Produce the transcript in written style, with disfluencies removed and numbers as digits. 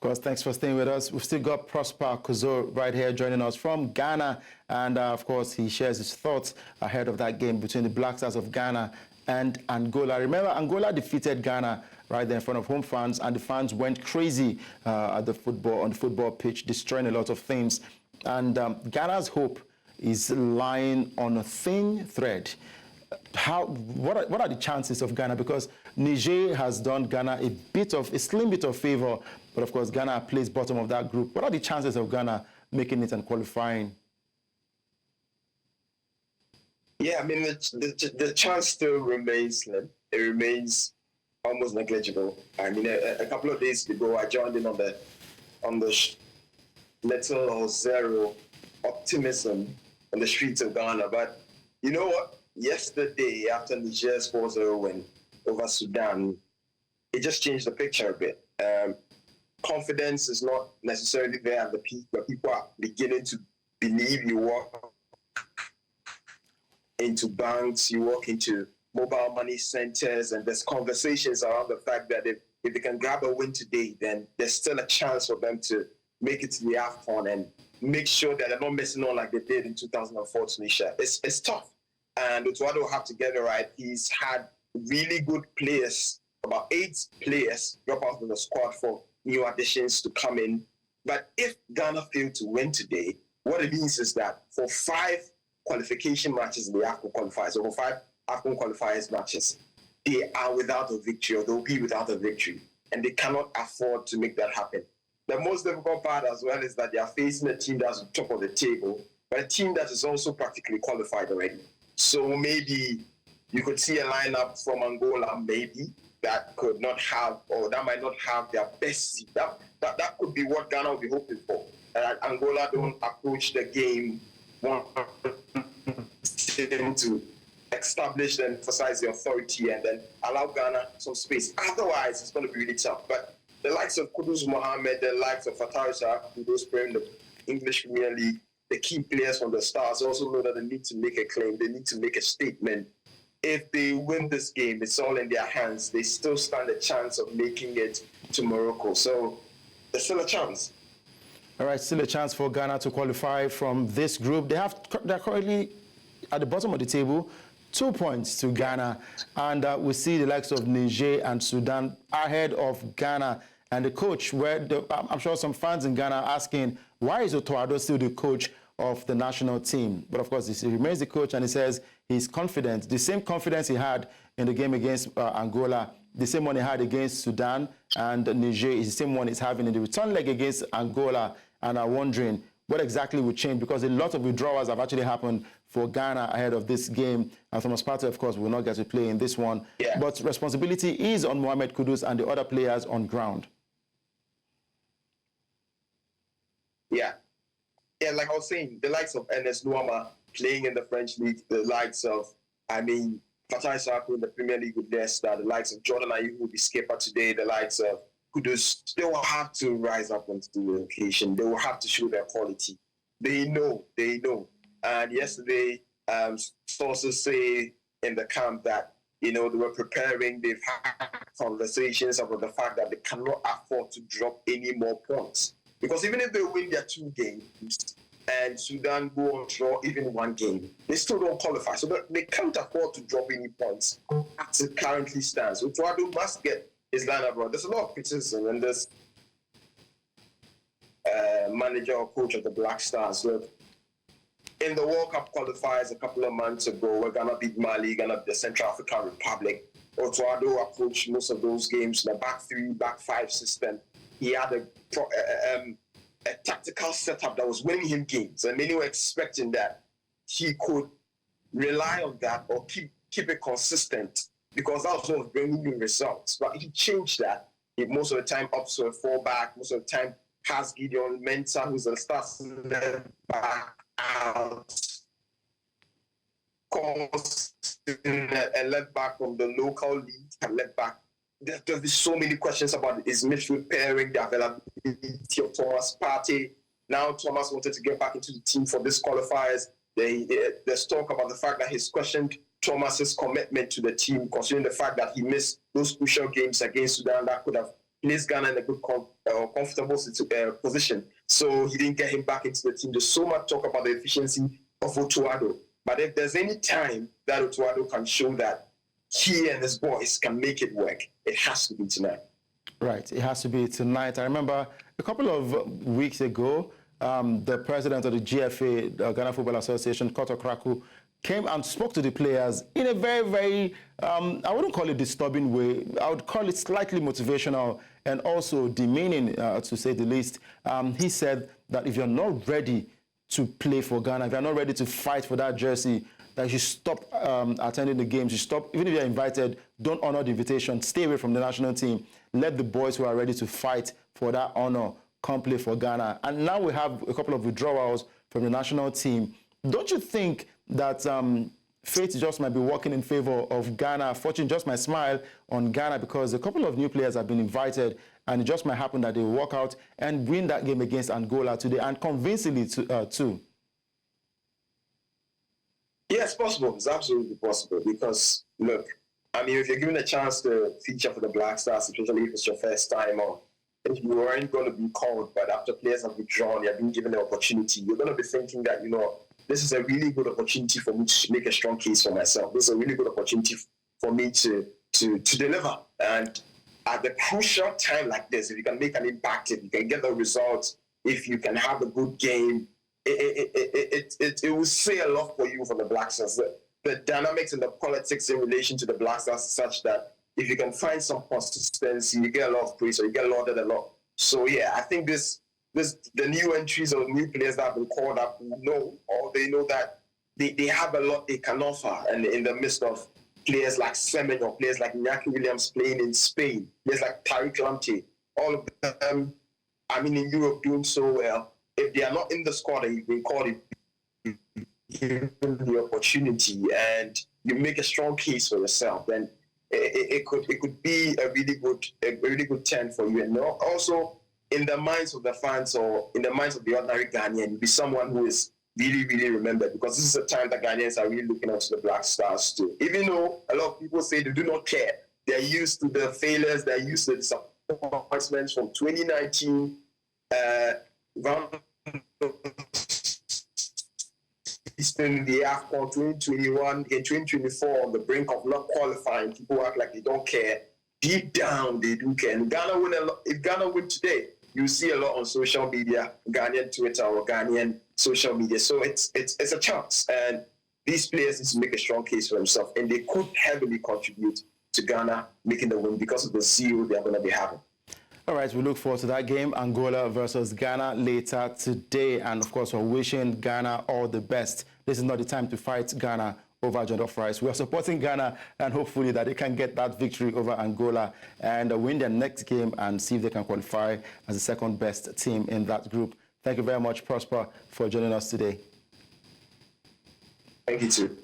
course, thanks for staying with us. We've still got Prosper Kuzo right here joining us from Ghana. And of course, he shares his thoughts ahead of that game between the Black Stars of Ghana and Angola. Remember, Angola defeated Ghana right there in front of home fans, and the fans went crazy on the football pitch, destroying a lot of things. And Ghana's hope is lying on a thin thread. What are the chances of Ghana? Because Niger has done Ghana a slim bit of favor, but of course Ghana plays bottom of that group. What are the chances of Ghana making it and qualifying? Yeah, I mean the chance still remains slim. It remains almost negligible. I mean, a couple of days ago, I joined in on the little or zero optimism on the streets of Ghana. But you know what? Yesterday, after Niger's 4-0 win over Sudan, it just changed the picture a bit. Confidence is not necessarily there at the peak, but people are beginning to believe. You walk into banks, you walk into mobile money centers, and there's conversations around the fact that if they can grab a win today, then there's still a chance for them to make it to the AFCON and make sure that they're not missing on like they did in 2004 Tunisia. It's tough. And Otuado will have to get it right. He's had really good players, about 8 players drop out of the squad for new additions to come in. But if Ghana fail to win today, what it means is that for 5 qualification matches in the AFCON qualifiers, or for 5 AFCON qualifiers matches, they are without a victory, or they'll be without a victory. And they cannot afford to make that happen. The most difficult part as well is that they are facing a team that's on top of the table, but a team that is also practically qualified already. So maybe you could see a lineup from Angola, maybe, that could not have, or that might not have their best. That could be what Ghana will be hoping for. Angola don't approach the game wanting to establish and emphasize the authority and then allow Ghana some space. Otherwise, it's going to be really tough. But the likes of Kudus Mohammed, the likes of Fatarisa, those playing the English Premier League, the key players from the Stars also know that they need to make a claim. They need to make a statement. If they win this game, it's all in their hands. They still stand a chance of making it to Morocco. So there's still a chance. All right, still a chance for Ghana to qualify from this group. They're currently at the bottom of the table, 2 points to Ghana. And we see the likes of Niger and Sudan ahead of Ghana. And the coach, I'm sure some fans in Ghana are asking, why is Otuado still the coach of the national team? But of course, he remains the coach, and he says he's confident. The same confidence he had in the game against Angola, the same one he had against Sudan and Niger is the same one he's having in the return leg against Angola. And are wondering what exactly will change, because a lot of withdrawals have actually happened for Ghana ahead of this game. And Thomas Partey, of course, will not get to play in this one. Yeah. But responsibility is on Mohamed Kudus and the other players on ground. Yeah, like I was saying, the likes of Ernest Nuama playing in the French league, the likes of, Fatai Sarko in the Premier League with Leicester, the likes of Jordan Ayew who will be skipper today, the likes of Kudus, they will have to rise up onto the occasion. They will have to show their quality. They know. And yesterday, sources say in the camp that, they were preparing, they've had conversations about the fact that they cannot afford to drop any more points. Because even if they win their 2 games and Sudan go on draw even 1 game, they still don't qualify. So they can't afford to drop any points as it currently stands. So Otuado must get his lineup right. There's a lot of criticism, and there's manager or coach of the Black Stars. Look, in the World Cup qualifiers a couple of months ago, we're going to beat Mali, going to beat the Central African Republic. Otuado approached most of those games in the back 3, back 5 system. He had a tactical setup that was winning him games, and many were expecting that he could rely on that or keep it consistent, because that was what was bringing him results. But he changed that. He most of the time ups to a 4-back, most of the time has Gideon Mensah, who's a starts left back out, calls a left back from the local league, and left back. There's so many questions about his midfield pairing, the availability of Thomas Partey. Now Thomas wanted to get back into the team for this qualifiers. There's talk about the fact that he's questioned Thomas's commitment to the team, considering the fact that he missed those crucial games against Sudan that could have placed Ghana in a good, comfortable position. So he didn't get him back into the team. There's so much talk about the efficiency of Otuado. But if there's any time that Otuado can show that he and his boys can make it work, it has to be tonight. Right, it has to be tonight. I remember a couple of weeks ago, the president of the GFA, the Ghana Football Association, Koto Kraku, came and spoke to the players in a very, very, I wouldn't call it disturbing way. I would call it slightly motivational and also demeaning, to say the least. He said that if you're not ready to play for Ghana, if you're not ready to fight for that jersey, that you stop attending the games, you stop, even if you're invited, don't honor the invitation, stay away from the national team, let the boys who are ready to fight for that honor come play for Ghana. And now we have a couple of withdrawals from the national team. Don't you think that fate just might be working in favor of Ghana? Fortune just might smile on Ghana because a couple of new players have been invited, and it just might happen that they will walk out and win that game against Angola today, and convincingly too. Yeah, it's possible. It's absolutely possible because, look, I mean, if you're given a chance to feature for the Black Stars, especially if it's your first time, or if you weren't going to be called, but after players have withdrawn, you've been given the opportunity, you're going to be thinking that, you know, this is a really good opportunity for me to make a strong case for myself. This is a really good opportunity for me to deliver. And at the crucial time like this, if you can make an impact, if you can get the results, if you can have a good game, it will say a lot for you for the Black Stars. The dynamics and the politics in relation to the Black Stars is such that if you can find some consistency, you get a lot of praise, or you get lauded a lot. So yeah, I think the new entries or new players that have been called up know, or they know that they have a lot they can offer, and in the midst of players like Semen or players like Iñaki Williams playing in Spain, players like Tariq Lamptey, all of them, I mean, in Europe doing so well. If they are not in the squad and you've been called, given the opportunity and you make a strong case for yourself, then it could be a really good turn for you. And also, in the minds of the fans or in the minds of the ordinary Ghanaian, you'll be someone who is really, really remembered, because this is a time that Ghanaians are really looking up to the Black Stars too. Even though a lot of people say they do not care, they're used to the failures, they're used to the disappointments from 2019, in the AFCON 2021 and 2024 on the brink of not qualifying. People act like they don't care. Deep down, they do care. And Ghana win a lot. If Ghana win today, you see a lot on social media, Ghanaian Twitter or Ghanaian social media. So it's a chance. And these players need to make a strong case for themselves, and they could heavily contribute to Ghana making the win because of the zeal they are going to be having. All right, we look forward to that game, Angola versus Ghana, later today. And, of course, we're wishing Ghana all the best. This is not the time to fight Ghana over jollof rice. We are supporting Ghana, and hopefully that they can get that victory over Angola and win their next game and see if they can qualify as the second best team in that group. Thank you very much, Prosper, for joining us today. Thank you, too.